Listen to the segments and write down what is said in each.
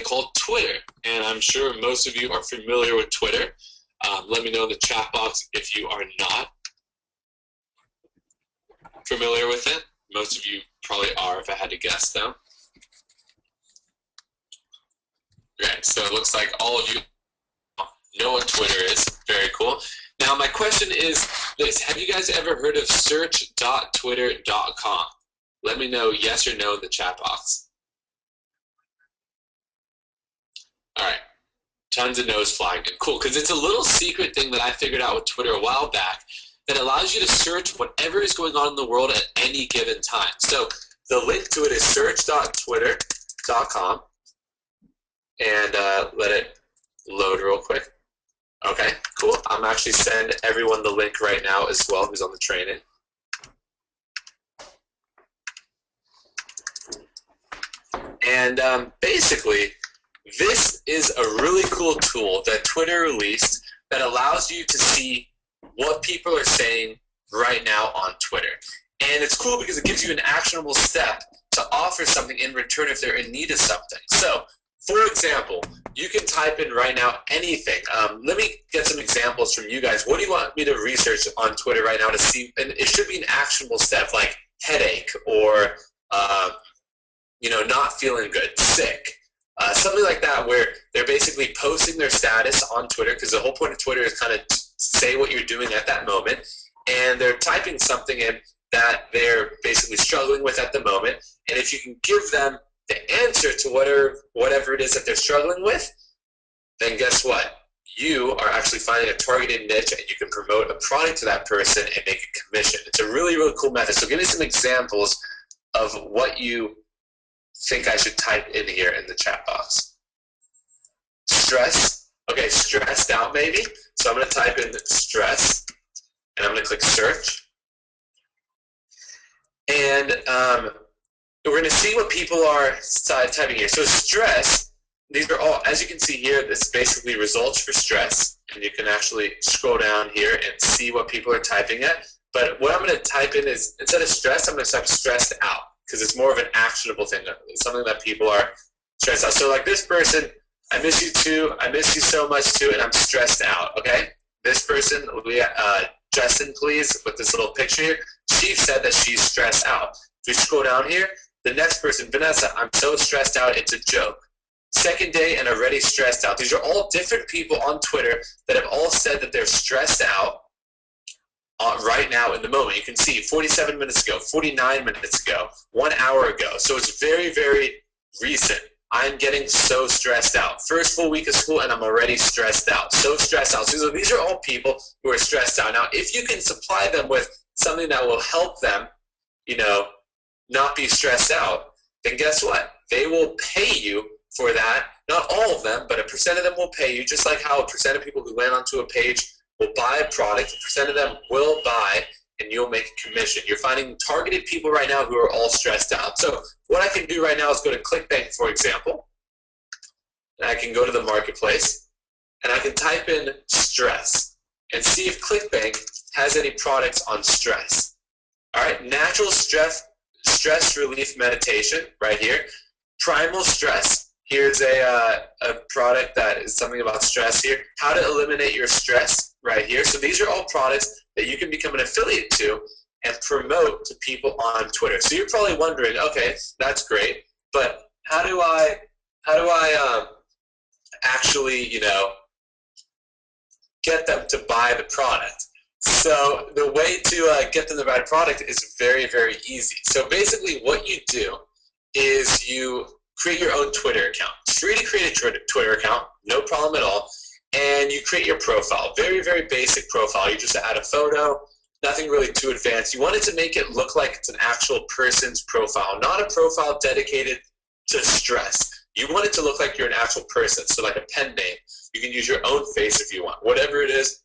called Twitter, and I'm sure most of you are familiar with Twitter. Let me know in the chat box if you are not familiar with it. Most of you probably are, if I had to guess, though. Okay, so it looks like all of you know what Twitter is. Very cool. Now, my question is this. Have you guys ever heard of search.twitter.com? Let me know yes or no in the chat box. All right. Tons of no's flying in. Cool, because it's a little secret thing that I figured out with Twitter a while back that allows you to search whatever is going on in the world at any given time. So the link to it is search.twitter.com. And let it load real quick. Okay, cool. I'm actually sending everyone the link right now as well who's on the training. And basically, this is a really cool tool that Twitter released that allows you to see what people are saying right now on Twitter. And it's cool because it gives you an actionable step to offer something in return if they're in need of something. So, for example, you can type in right now anything. Let me get some examples from you guys. What do you want me to research on Twitter right now to see? And it should be an actionable step like headache or you know, not feeling good, sick. Something like that where they're basically posting their status on Twitter, because the whole point of Twitter is kind of say what you're doing at that moment, and they're typing something in that they're basically struggling with at the moment, and if you can give them the answer to whatever it is that they're struggling with, then guess what? You are actually finding a targeted niche, and you can promote a product to that person and make a commission. It's a really, really cool method. So give me some examples of what you think I should type in here in the chat box. Stress. Okay, stressed out maybe. So I'm going to type in stress, and I'm going to click search. And we're going to see what people are typing here. So stress, these are all, as you can see here, this is basically results for stress. And you can actually scroll down here and see what people are typing at. But what I'm going to type in is, instead of stress, I'm going to type stressed out, because it's more of an actionable thing. It's something that people are stressed out. So like this person, I miss you too, I miss you so much too, and I'm stressed out, okay? This person, Justin, please, with this little picture here, she said that she's stressed out. If we scroll down here, the next person, Vanessa, I'm so stressed out, it's a joke. Second day and already stressed out. These are all different people on Twitter that have all said that they're stressed out right now in the moment. You can see 47 minutes ago, 49 minutes ago, 1 hour ago. So it's very, very recent. I'm getting so stressed out. First full week of school and I'm already stressed out. So stressed out. So these are all people who are stressed out. Now, if you can supply them with something that will help them, you know, not be stressed out, then guess what? They will pay you for that. Not all of them, but a percent of them will pay you, just like how a percent of people who land onto a page will buy a product, a percent of them will buy, and you'll make a commission. You're finding targeted people right now who are all stressed out. So what I can do right now is go to ClickBank, for example, and I can go to the marketplace, and I can type in stress and see if ClickBank has any products on stress. All right, natural stress relief meditation right here. Primal stress. Here's a product that is something about stress here. How to eliminate your stress right here. So these are all products that you can become an affiliate to and promote to people on Twitter. So you're probably wondering, okay, that's great, but how do I actually, you know, get them to buy the product? So the way to get them to buy the product is very, very easy. So basically what you do is you create your own Twitter account. It's free to create a Twitter account, no problem at all. And you create your profile, very, very basic profile. You just add a photo, nothing really too advanced. You wanted to make it look like it's an actual person's profile, not a profile dedicated to stress. You want it to look like you're an actual person, so like a pen name. You can use your own face if you want. Whatever it is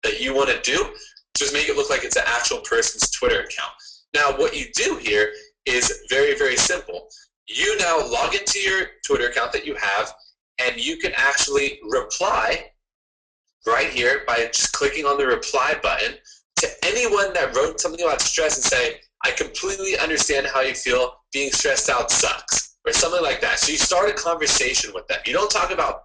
that you want to do, just make it look like it's an actual person's Twitter account. Now, what you do here is very, very simple. You now log into your Twitter account that you have, and you can actually reply right here by just clicking on the reply button to anyone that wrote something about stress and say, I completely understand how you feel. Being stressed out sucks. or something like that. So you start a conversation with them. You don't talk about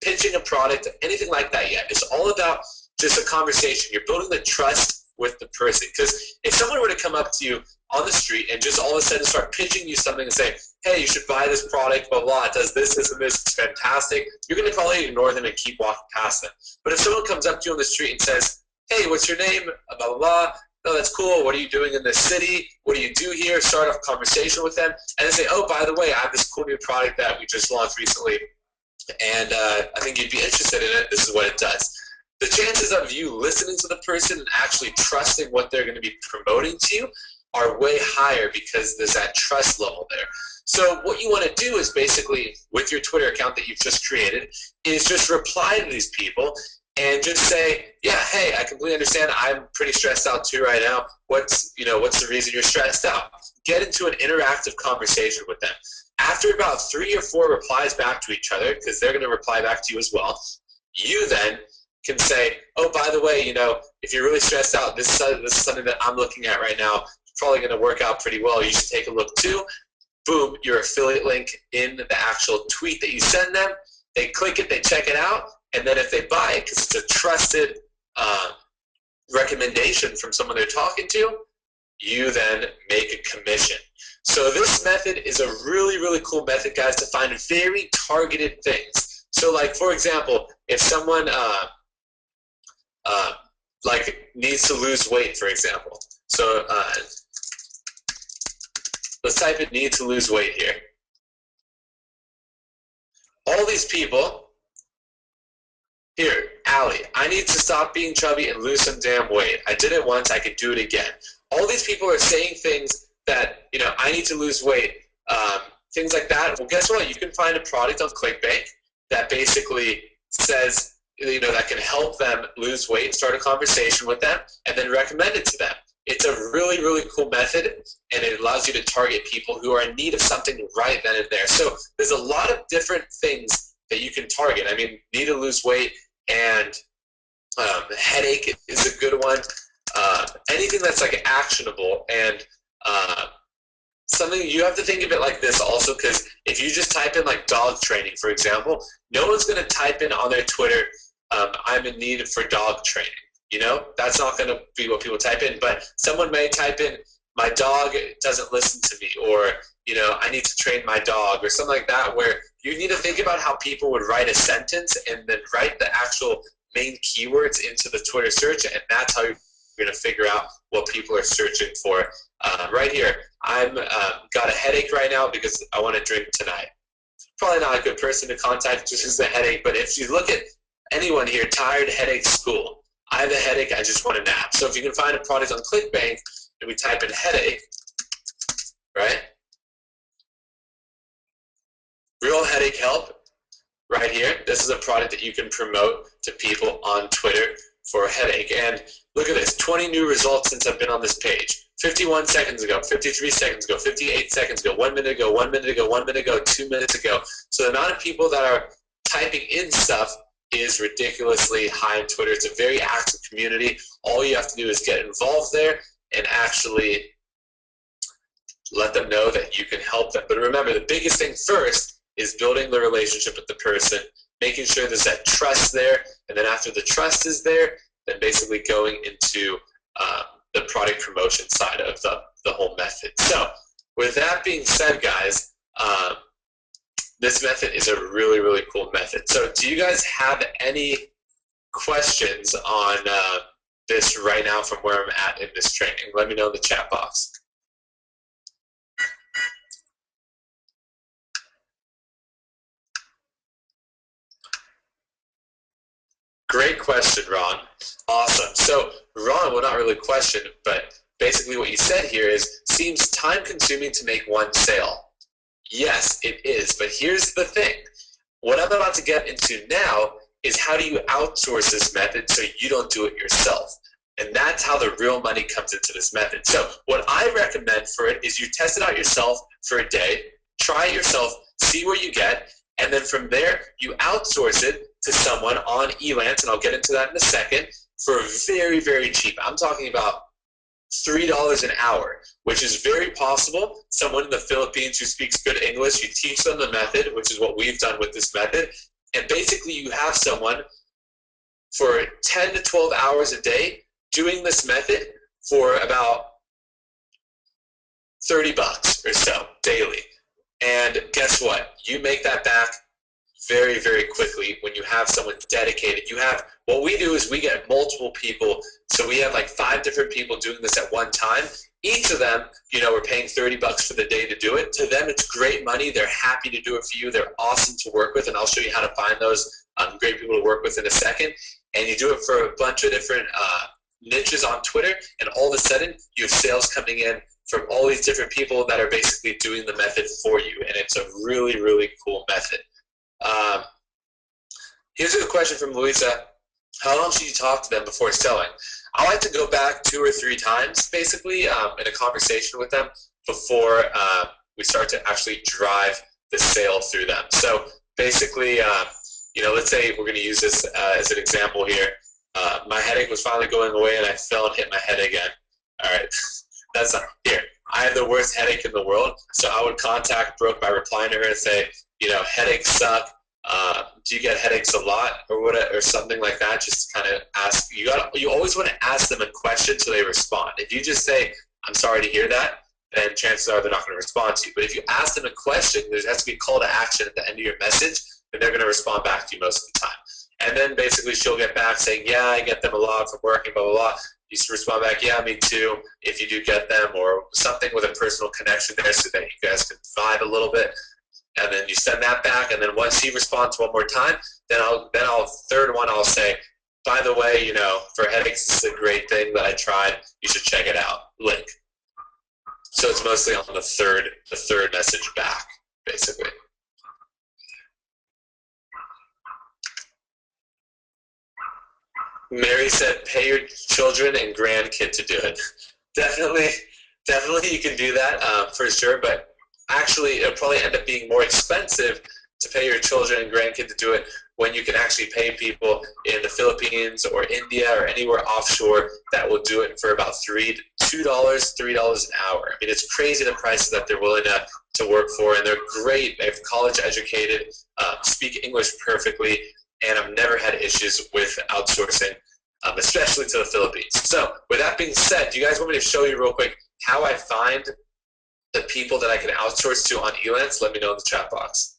pitching a product, anything like that yet. It's all about just a conversation. You're building the trust with the person. Because if someone were to come up to you on the street and just all of a sudden start pitching you something and say, hey, you should buy this product, blah, blah, it does this, this, and this, it's fantastic, you're going to probably ignore them and keep walking past them. But if someone comes up to you on the street and says, hey, what's your name, blah, blah, blah, no, that's cool, what are you doing in this city, what do you do here, start off a conversation with them, and then say, oh, by the way, I have this cool new product that we just launched recently, and I think you'd be interested in it, this is what it does. The chances of you listening to the person and actually trusting what they're going to be promoting to you are way higher because there's that trust level there. So what you want to do is basically, with your Twitter account that you've just created, is just reply to these people and just say, yeah, hey, I completely understand. I'm pretty stressed out too right now. What's the reason you're stressed out? Get into an interactive conversation with them. After about 3 or 4 replies back to each other, because they're going to reply back to you as well, you then can say, oh, by the way, if you're really stressed out, this is something that I'm looking at right now. It's probably going to work out pretty well. You should take a look too. Boom, your affiliate link in the actual tweet that you send them. They click it, they check it out, and then if they buy it, because it's a trusted recommendation from someone they're talking to, you then make a commission. So this method is a really, really cool method, guys, to find very targeted things. So like, for example, if someone needs to lose weight, for example. So let's type in need to lose weight here. All these people, here, Allie, I need to stop being chubby and lose some damn weight. I did it once, I could do it again. All these people are saying things that, I need to lose weight, things like that. Well, guess what? You can find a product on ClickBank that basically says, that can help them lose weight, start a conversation with them, and then recommend it to them. It's a really, really cool method, and it allows you to target people who are in need of something right then and there. So there's a lot of different things that you can target. I mean, need to lose weight and headache is a good one. Anything that's like actionable and something you have to think of it like this also, because if you just type in like dog training, for example, no one's going to type in on their Twitter, I'm in need for dog training. That's not going to be what people type in, but someone may type in, my dog doesn't listen to me, or, I need to train my dog, or something like that, where you need to think about how people would write a sentence and then write the actual main keywords into the Twitter search, and that's how you're going to figure out what people are searching for. Right here, I'm got a headache right now because I want to drink tonight. Probably not a good person to contact just as a headache, but if you look at anyone here, tired, headache, school, I have a headache, I just want a nap. So if you can find a product on ClickBank and we type in headache, right? Real headache help, right here. This is a product that you can promote to people on Twitter for a headache. And look at this, 20 new results since I've been on this page. 51 seconds ago, 53 seconds ago, 58 seconds ago, 1 minute ago, 1 minute ago, 1 minute ago, 2 minutes ago. So the amount of people that are typing in stuff is ridiculously high on Twitter. It's a very active community. All you have to do is get involved there and actually let them know that you can help them. But remember, the biggest thing first is building the relationship with the person, making sure there's that trust there, and then after the trust is there, then basically going into the product promotion side of the whole method. So with that being said, guys, this method is a really, really cool method. So do you guys have any questions on this right now from where I'm at in this training? Let me know in the chat box. Great question, Ron. Awesome. So Ron, well, not really a question, but basically what you said here is, seems time-consuming to make one sale. Yes, it is, but here's the thing. What I'm about to get into now is how do you outsource this method so you don't do it yourself? And that's how the real money comes into this method. So what I recommend for it is you test it out yourself for a day, try it yourself, see where you get, and then from there, you outsource it to someone on Elance, and I'll get into that in a second, for very, very cheap. I'm talking about $3 an hour, which is very possible. Someone in the Philippines who speaks good English, you teach them the method, which is what we've done with this method, and basically you have someone for 10 to 12 hours a day doing this method for about 30 bucks or so daily. And guess what? You make that back very, very quickly when you have someone dedicated. You have, what we do is we get multiple people. So we have like 5 different people doing this at one time. Each of them, you know, we're paying 30 bucks for the day to do it. To them, it's great money. They're happy to do it for you. They're awesome to work with. And I'll show you how to find those great people to work with in a second. And you do it for a bunch of different niches on Twitter. And all of a sudden, you have sales coming in from all these different people that are basically doing the method for you. And it's a really, really cool method. Here's a question from Louisa. How long should you talk to them before selling? I like to go back 2 or 3 times, basically, in a conversation with them before we start to actually drive the sale through them. So basically, you know, let's say we're going to use this as an example here. My headache was finally going away, and I fell and hit my head again. All right, that's not here. I have the worst headache in the world, so I would contact Brooke by replying to her and say, you know, headaches suck. Do you get headaches a lot, or what, or something like that? Just kind of ask. You always want to ask them a question so they respond. If you just say, "I'm sorry to hear that," then chances are they're not going to respond to you. But if you ask them a question, there has to be a call to action at the end of your message, and they're going to respond back to you most of the time. And then basically she'll get back saying, "Yeah, I get them a lot from working, blah blah blah." You respond back, "Yeah, me too," if you do get them, or something with a personal connection there, so that you guys can vibe a little bit. And then you send that back, and then once he responds one more time, then I'll third one I'll say, "By the way, you know, for headaches, this is a great thing that I tried. You should check it out." Link. So it's mostly on the third message back, basically. Mary said, "Pay your children and grandkid to do it." Definitely you can do that for sure, but actually it'll probably end up being more expensive to pay your children and grandkid to do it when you can actually pay people in the Philippines or India or anywhere offshore that will do it for about $3 an hour. I mean, it's crazy the prices that they're willing to work for, and they're great. They're college educated, speak English perfectly, and I've never had issues with outsourcing, especially to the Philippines. So with that being said, do you guys want me to show you real quick how I find the people that I can outsource to on Elance? Let me know in the chat box.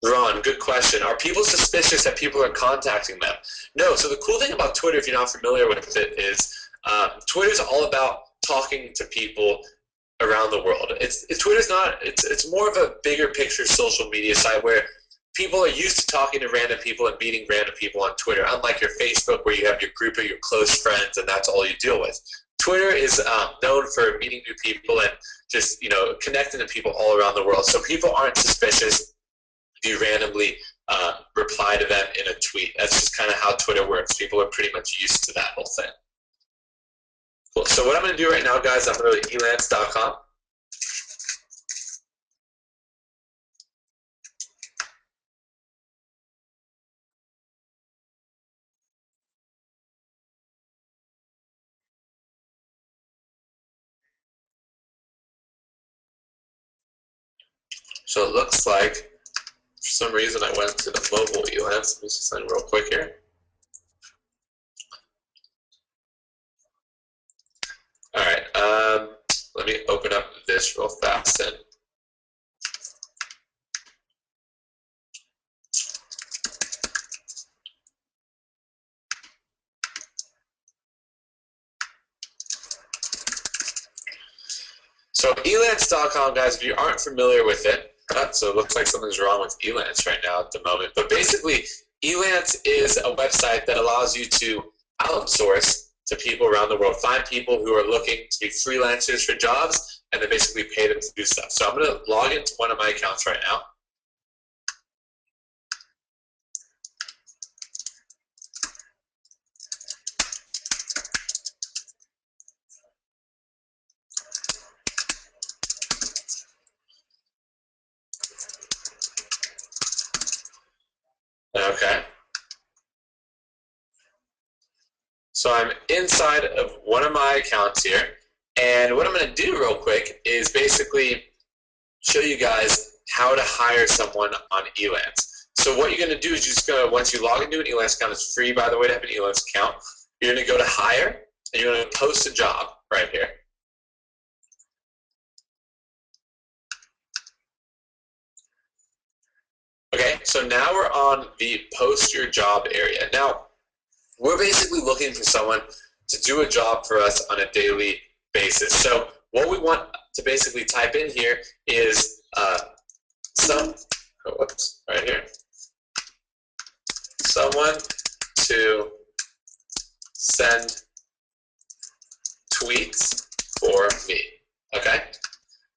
Ron, good question. Are people suspicious that people are contacting them? No. So the cool thing about Twitter, if you're not familiar with it, is Twitter's all about talking to people around the world. It's more of a bigger picture social media site where people are used to talking to random people and meeting random people on Twitter, unlike your Facebook where you have your group of your close friends and that's all you deal with. Twitter is known for meeting new people and just, you know, connecting to people all around the world. So people aren't suspicious if you randomly reply to them in a tweet. That's just kind of how Twitter works. People are pretty much used to that whole thing. Cool. So what I'm going to do right now, guys, I'm going to go to elance.com. So it looks like, for some reason, I went to the mobile Elance. Let me just sign real quick here. All right, let me open up this real fast then. So Elance.com, guys, if you aren't familiar with it, so it looks like something's wrong with Elance right now at the moment. But basically, Elance is a website that allows you to outsource to people around the world. Find people who are looking to be freelancers for jobs, and then basically pay them to do stuff. So I'm going to log into one of my accounts right now. So I'm inside of one of my accounts here, and what I'm going to do real quick is basically show you guys how to hire someone on Elance. So what you're going to do is you're just going to, once you log into an Elance account, it's free by the way to have an Elance account, you're going to go to hire, and you're going to post a job right here. Okay, so now we're on the post your job area. Now, we're basically looking for someone to do a job for us on a daily basis. So what we want to basically type in here is right here, someone to send tweets for me. Okay,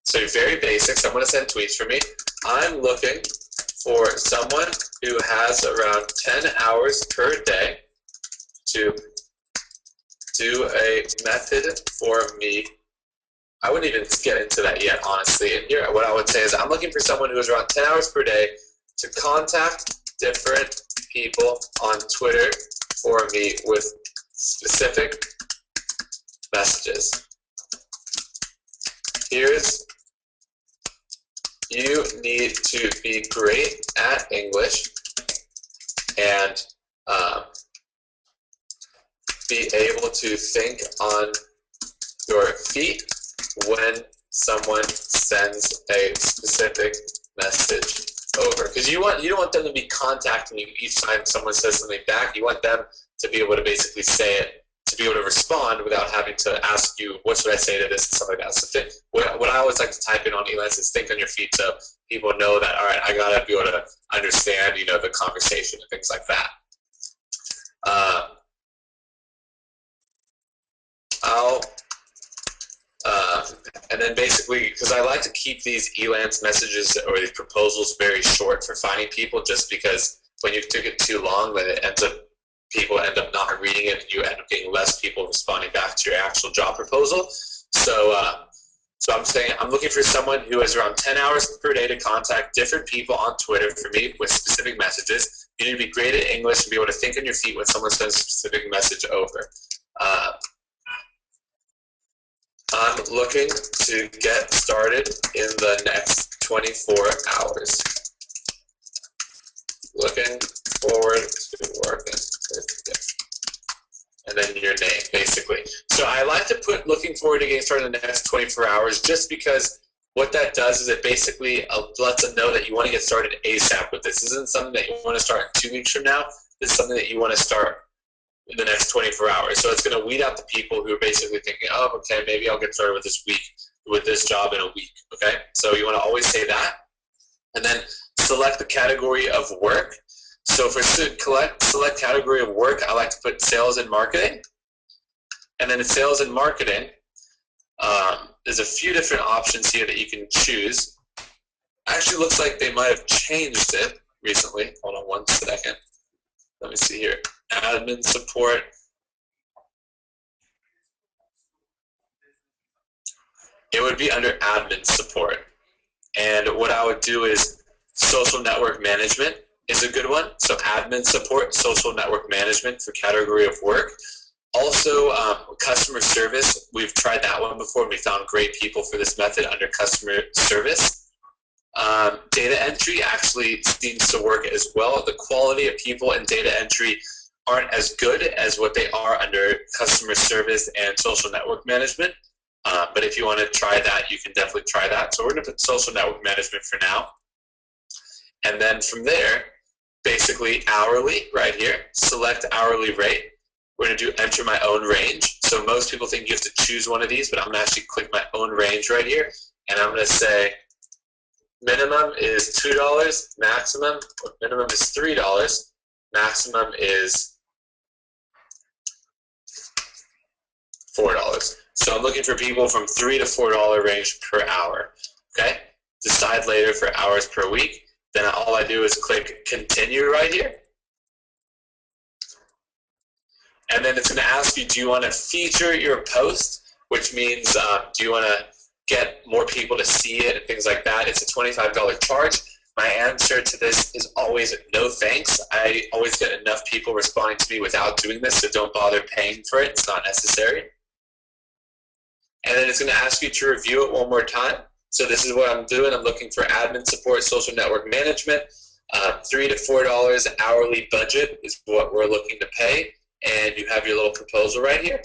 so very basic. Someone to send tweets for me. I'm looking for someone who has around 10 hours per day to do a method for me. I wouldn't even get into that yet, honestly. And here, what I would say is I'm looking for someone who has around 10 hours per day to contact different people on Twitter for me with specific messages. Here's, you need to be great at English and be able to think on your feet when someone sends a specific message over. Because you don't want them to be contacting you each time someone says something back. You want them to be able to basically say it, to be able to respond without having to ask you, what should I say to this and stuff like that. So what I always like to type in on Elance is think on your feet, so people know that, all right, I gotta be able to understand, the conversation and things like that. And then basically, because I like to keep these Elance messages or these proposals very short for finding people, just because when you took it too long, then people end up not reading it, and you end up getting less people responding back to your actual job proposal. So I'm saying I'm looking for someone who has around 10 hours per day to contact different people on Twitter for me with specific messages. You need to be great at English and be able to think on your feet when someone sends a specific message over. I'm looking to get started in the next 24 hours. Looking forward to working with you. And then your name, basically. So I like to put looking forward to getting started in the next 24 hours just because what that does is it basically lets them know that you want to get started ASAP with this. This isn't something that you want to start 2 weeks from now. This is something that you want to start in the next 24 hours. So it's going to weed out the people who are basically thinking, oh, okay, maybe I'll get started with this job in a week, okay? So you want to always say that. And then select the category of work. So for select category of work, I like to put sales and marketing. And then in sales and marketing, there's a few different options here that you can choose. Actually looks like they might have changed it recently. Hold on 1 second. Let me see here. Admin support. It would be under admin support. And what I would do is social network management is a good one. So admin support, social network management for category of work. Also, customer service. We've tried that one before. We found great people for this method under customer service. Data entry actually seems to work as well. The quality of people in data entry aren't as good as what they are under customer service and social network management. But if you want to try that, you can definitely try that. So we're going to put social network management for now. And then from there, basically hourly right here, select hourly rate. We're going to do enter my own range. So most people think you have to choose one of these, but I'm going to actually click my own range right here. And I'm going to say minimum is $2, minimum is $3, maximum is $4. So I'm looking for people from $3 to $4 range per hour. Okay? Decide later for hours per week. Then all I do is click continue right here. And then it's going to ask you, do you want to feature your post? Which means, do you want to get more people to see it and things like that? It's a $25 charge. My answer to this is always no thanks. I always get enough people responding to me without doing this, so don't bother paying for it. It's not necessary. And then it's going to ask you to review it one more time. So this is what I'm doing. I'm looking for admin support, social network management. $3 to $4 hourly budget is what we're looking to pay. And you have your little proposal right here.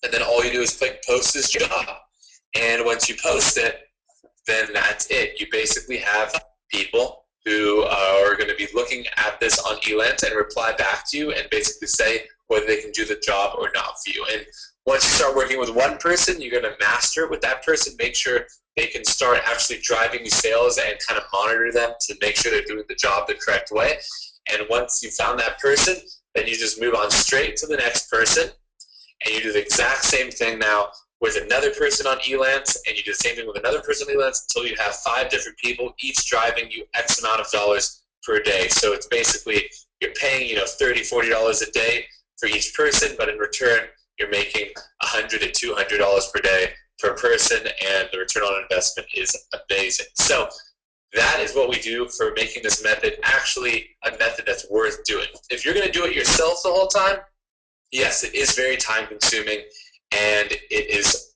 And then all you do is click post this job. And once you post it, then that's it. You basically have people who are going to be looking at this on Elance and reply back to you and basically say whether they can do the job or not for you. And once you start working with one person, you're going to master it with that person, make sure they can start actually driving you sales and kind of monitor them to make sure they're doing the job the correct way. And once you found that person, then you just move on straight to the next person, and you do the exact same thing now with another person on Elance, and you do the same thing with another person on Elance until you have 5 different people, each driving you X amount of dollars per day. So it's basically, you're paying, $30, $40 a day for each person, but in return, you're making $100 to $200 per day per person, and the return on investment is amazing. So that is what we do for making this method actually a method that's worth doing. If you're going to do it yourself the whole time, yes, it is very time consuming, and it is,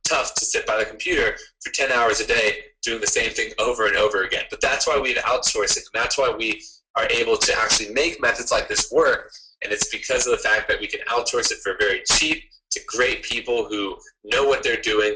tough to sit by the computer for 10 hours a day doing the same thing over and over again. But that's why we've outsourced it, and that's why we are able to actually make methods like this work. And it's because of the fact that we can outsource it for very cheap to great people who know what they're doing.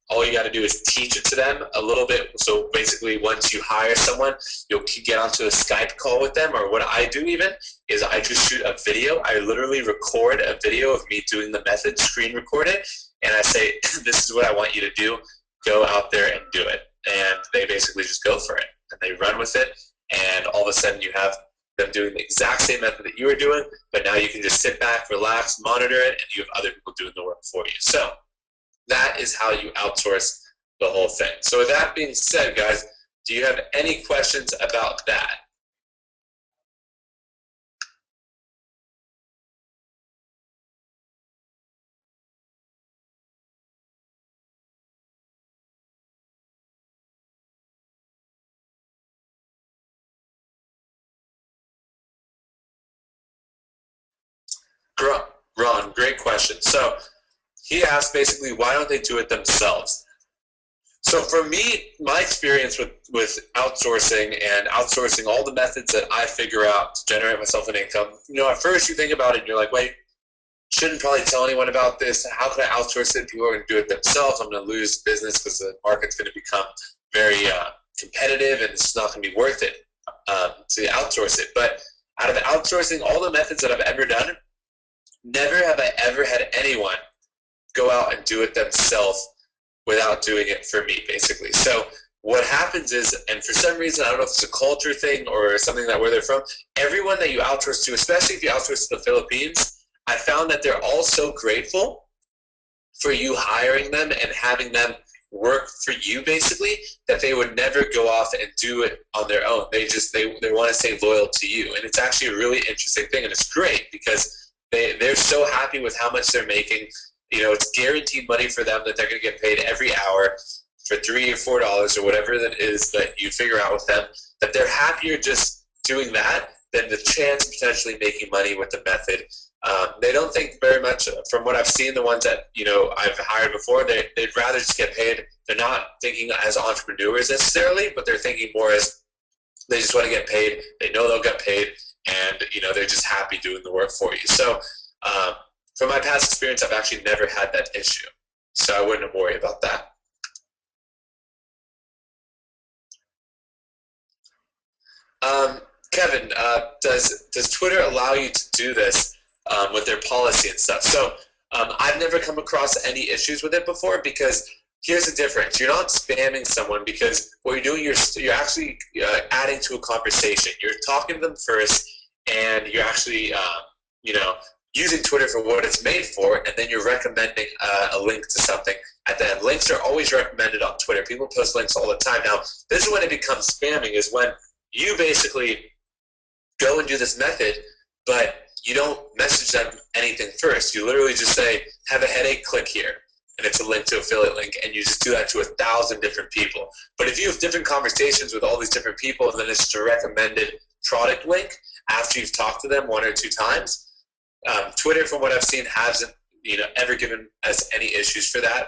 All you got to do is teach it to them a little bit. So basically, once you hire someone, you'll get onto a Skype call with them, or what I do even is I just shoot a video. I literally record a video of me doing the method, screen record it, and I say, this is what I want you to do. Go out there and do it. And they basically just go for it, and they run with it, and all of a sudden you have them doing the exact same method that you were doing, but now you can just sit back, relax, monitor it, and you have other people doing the work for you. So that is how you outsource the whole thing. So with that being said, guys, do you have any questions about that? Ron, great question. So he asked basically, why don't they do it themselves? So for me, my experience with outsourcing and outsourcing all the methods that I figure out to generate myself an income, at first you think about it and you're like, wait, shouldn't probably tell anyone about this. How can I outsource it? People are going to do it themselves. I'm going to lose business because the market's going to become very competitive, and it's not going to be worth it to outsource it. But out of outsourcing all the methods that I've ever done, never have I ever had anyone go out and do it themselves without doing it for me, basically. So what happens is, and for some reason, I don't know if it's a culture thing or something that where they're from, everyone that you outsource to, especially if you outsource to the Philippines, I found that they're all so grateful for you hiring them and having them work for you, basically, that they would never go off and do it on their own. They want to stay loyal to you. And it's actually a really interesting thing, and it's great because they're so happy with how much they're making. It's guaranteed money for them that they're going to get paid every hour for $3 or $4 or whatever that is that you figure out with them, that they're happier just doing that than the chance of potentially making money with the method. They don't think very much, from what I've seen, the ones that I've hired before, they'd rather just get paid. They're not thinking as entrepreneurs necessarily, but they're thinking more as they just want to get paid. They know they'll get paid, and they're just happy doing the work for you. So from my past experience, I've actually never had that issue, so I wouldn't worry about that. Kevin, does Twitter allow you to do this with their policy and stuff? So I've never come across any issues with it before, because here's the difference. You're not spamming someone, because what you're doing, you're actually adding to a conversation. You're talking to them first, and you're actually using Twitter for what it's made for, and then you're recommending a link to something at the end. Links are always recommended on Twitter. People post links all the time. Now, this is when it becomes spamming, is when you basically go and do this method, but you don't message them anything first. You literally just say, have a headache, click here. and it's a link to affiliate link, and you just do that to 1,000 different people. But if you have different conversations with all these different people, and then it's a recommended product link after you've talked to them 1 or 2 times, Twitter, from what I've seen, hasn't ever given us any issues for that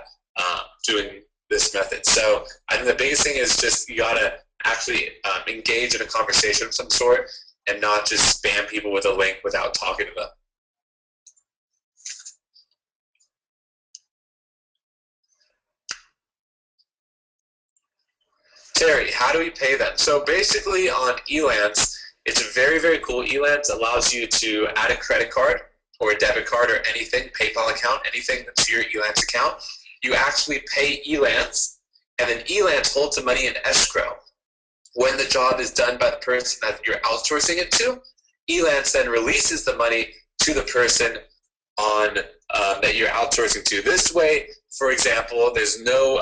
doing this method. So I think the biggest thing is just you gotta actually engage in a conversation of some sort and not just spam people with a link without talking to them. Terry, how do we pay them? So basically on Elance, it's very, very cool. Elance allows you to add a credit card or a debit card or anything, PayPal account, anything to your Elance account. You actually pay Elance, and then Elance holds the money in escrow. When the job is done by the person that you're outsourcing it to, Elance then releases the money to the person on that you're outsourcing to. This way, for example, there's no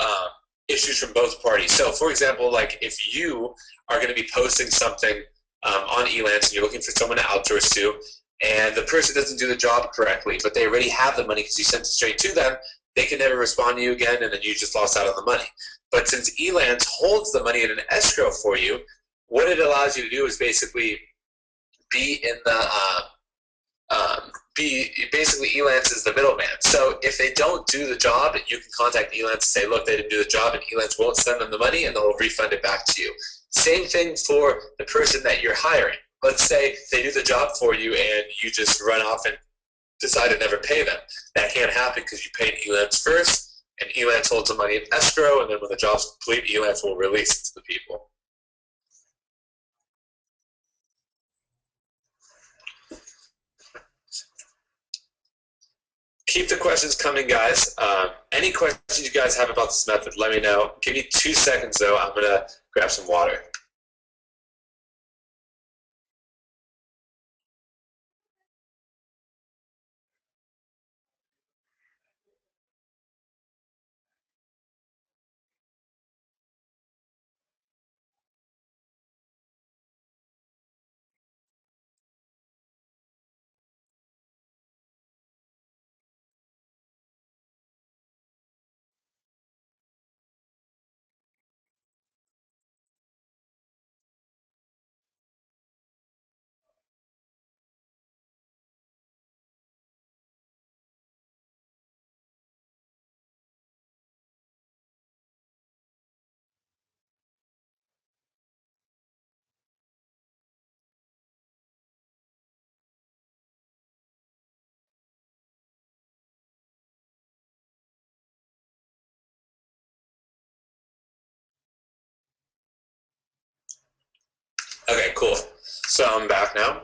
issues from both parties. So, for example, like if you are going to be posting something on Elance and you're looking for someone to outsource to, and the person doesn't do the job correctly, but they already have the money because you sent it straight to them, they can never respond to you again, and then you just lost out on the money. But since Elance holds the money in an escrow for you, what it allows you to do is basically be in the basically Elance is the middleman. So if they don't do the job, you can contact Elance and say, look, they didn't do the job, and Elance won't send them the money, and they'll refund it back to you. Same thing for the person that you're hiring. Let's say they do the job for you and you just run off and decide to never pay them. That can't happen because you paid Elance first, and Elance holds the money in escrow, and then when the job's complete, Elance will release it to the people. Keep the questions coming, guys. Any questions you guys have about this method, let me know. Give me 2 seconds, though. I'm going to grab some water. Okay, cool. So I'm back now.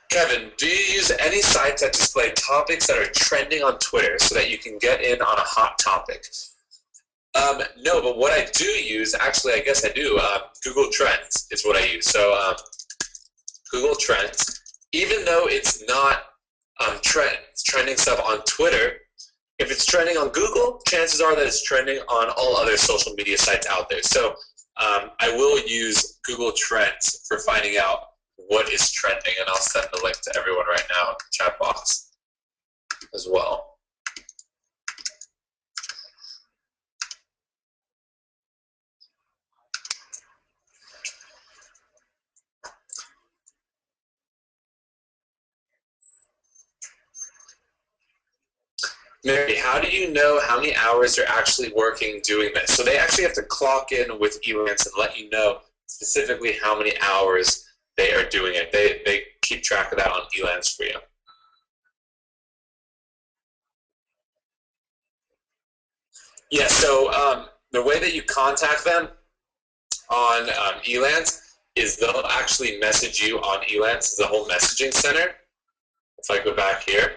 Kevin, do you use any sites that display topics that are trending on Twitter so that you can get in on a hot topic? No, but what I do use, actually, I guess I do, Google Trends is what I use. So Google Trends, even though it's not trending stuff on Twitter, if it's trending on Google, chances are that it's trending on all other social media sites out there. So I will use Google Trends for finding out what is trending, and I'll send the link to everyone right now in the chat box as well. Mary, how do you know how many hours they're actually working doing this? So they actually have to clock in with Elance and let you know specifically how many hours they are doing it. They keep track of that on Elance for you. Yeah, so the way that you contact them on Elance is they'll actually message you on Elance, the whole messaging center. If I go back here,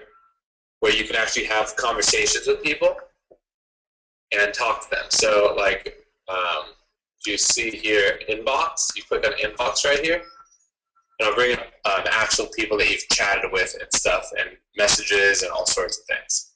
where you can actually have conversations with people and talk to them. So like you see here inbox, you click on inbox right here, and I'll bring up actual people that you've chatted with and stuff, and messages and all sorts of things.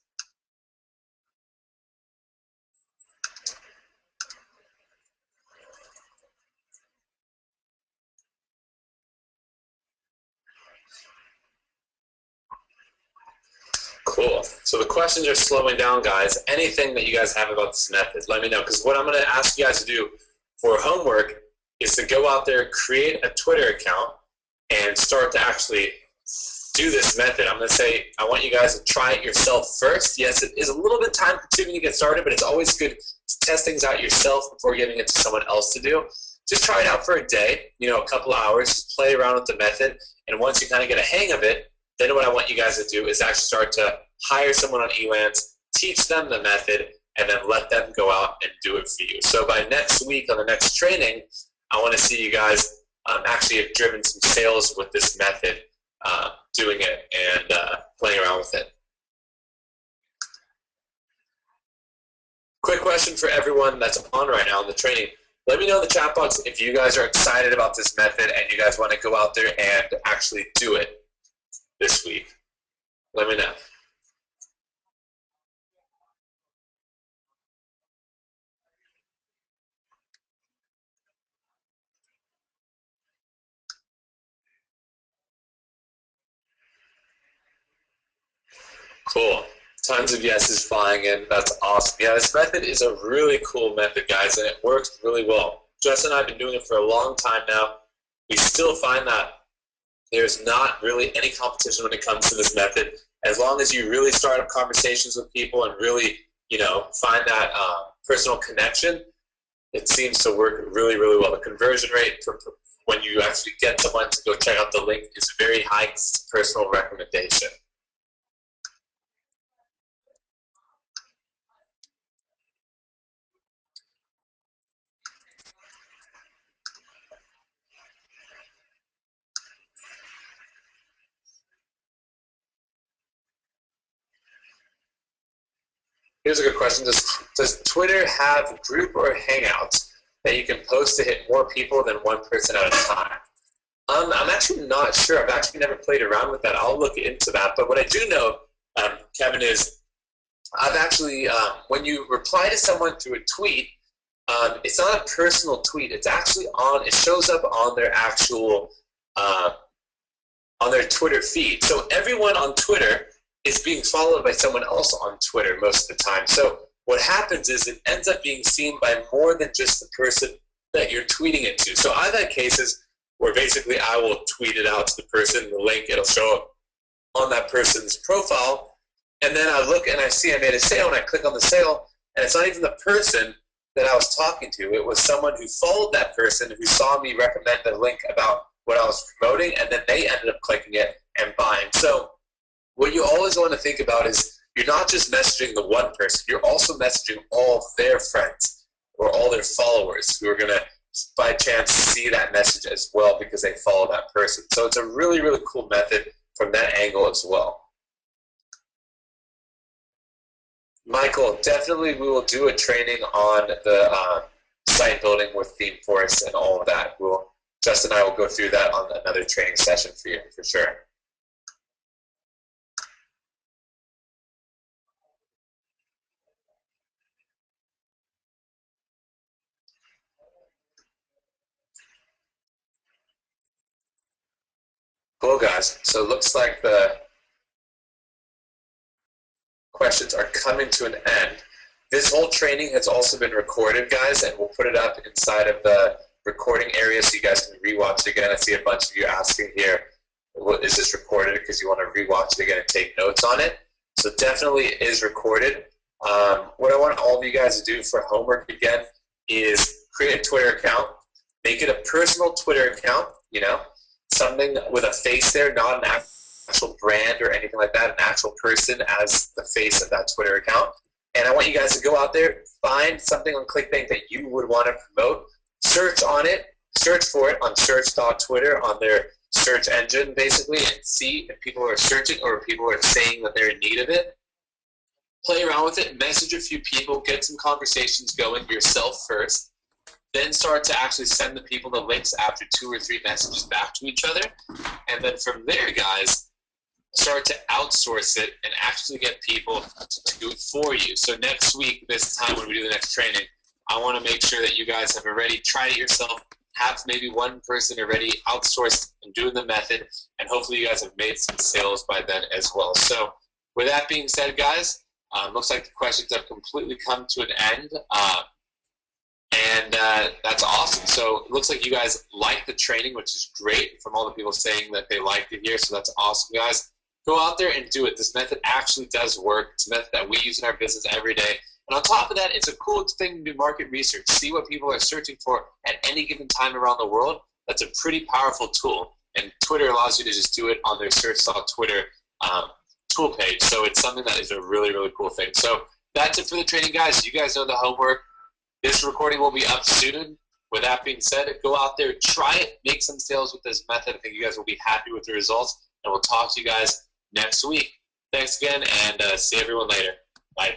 So the questions are slowing down, guys. Anything that you guys have about this method, let me know. Because what I'm going to ask you guys to do for homework is to go out there, create a Twitter account, and start to actually do this method. I'm going to say I want you guys to try it yourself first. Yes, it is a little bit time consuming to get started, but it's always good to test things out yourself before giving it to someone else to do. Just try it out for a day, you know, a couple of hours, just play around with the method, and once you kind of get a hang of it, then what I want you guys to do is actually start to hire someone on Elance, teach them the method, and then let them go out and do it for you. So by next week on the next training, I want to see you guys actually have driven some sales with this method, doing it and playing around with it. Quick question for everyone that's on right now in the training. Let me know in the chat box if you guys are excited about this method and you guys want to go out there and actually do it this week. Let me know. Cool. Tons of yeses flying in. That's awesome. Yeah, this method is a really cool method, guys, and it works really well. Jess and I have been doing it for a long time now. We still find that there's not really any competition when it comes to this method. As long as you really start up conversations with people and really, you know, find that personal connection, it seems to work really, really well. The conversion rate for when you actually get someone to go check out the link is very high. It's a personal recommendation. Here's a good question. Does Twitter have group or hangouts that you can post to hit more people than one person at a time? I'm actually not sure. I've actually never played around with that. I'll look into that. But what I do know, Kevin, is I've actually, when you reply to someone through a tweet, it's not a personal tweet. It's actually on, it shows up on their actual, on their Twitter feed. So everyone on Twitter is being followed by someone else on Twitter most of the time. So what happens is it ends up being seen by more than just the person that you're tweeting it to. So I've had cases where basically I will tweet it out to the person, the link, it'll show up on that person's profile, and then I look and I see I made a sale, and I click on the sale, and it's not even the person that I was talking to. It was someone who followed that person who saw me recommend the link about what I was promoting, and then they ended up clicking it and buying. So what you always want to think about is you're not just messaging the one person, you're also messaging all their friends or all their followers who are going to, by chance, see that message as well because they follow that person. So it's a really, really cool method from that angle as well. Michael, definitely we will do a training on the site building with theme forests and all of that. Justin and I will go through that on another training session for you, for sure. Cool, guys. So it looks like the questions are coming to an end. This whole training has also been recorded, guys, and we'll put it up inside of the recording area so you guys can rewatch it again. I see a bunch of you asking here, is this recorded, because you want to rewatch it again and take notes on it. So definitely it is recorded. What I want all of you guys to do for homework again is create a Twitter account, make it a personal Twitter account, you know, something with a face there, not an actual brand or anything like that, an actual person as the face of that Twitter account. And I want you guys to go out there, find something on ClickBank that you would want to promote, search on it, search for it on search.twitter on their search engine basically, and see if people are searching or if people are saying that they're in need of it. Play around with it, message a few people, get some conversations going yourself first, then start to actually send the people the links after 2 or 3 messages back to each other. And then from there, guys, start to outsource it and actually get people to do it for you. So next week, this time when we do the next training, I want to make sure that you guys have already tried it yourself, have maybe one person already outsourced and doing the method, and hopefully you guys have made some sales by then as well. So with that being said, guys, looks like the questions have completely come to an end. And that's awesome. So it looks like you guys like the training, which is great from all the people saying that they liked it here. So that's awesome, guys. Go out there and do it. This method actually does work. It's a method that we use in our business every day. And on top of that, it's a cool thing to do market research. See what people are searching for at any given time around the world. That's a pretty powerful tool. And Twitter allows you to just do it on their search.twitter tool page. So it's something that is a really, really cool thing. So that's it for the training, guys. You guys know the homework. This recording will be up soon. With that being said, go out there, try it, make some sales with this method. I think you guys will be happy with the results. And we'll talk to you guys next week. Thanks again, and see everyone later. Bye.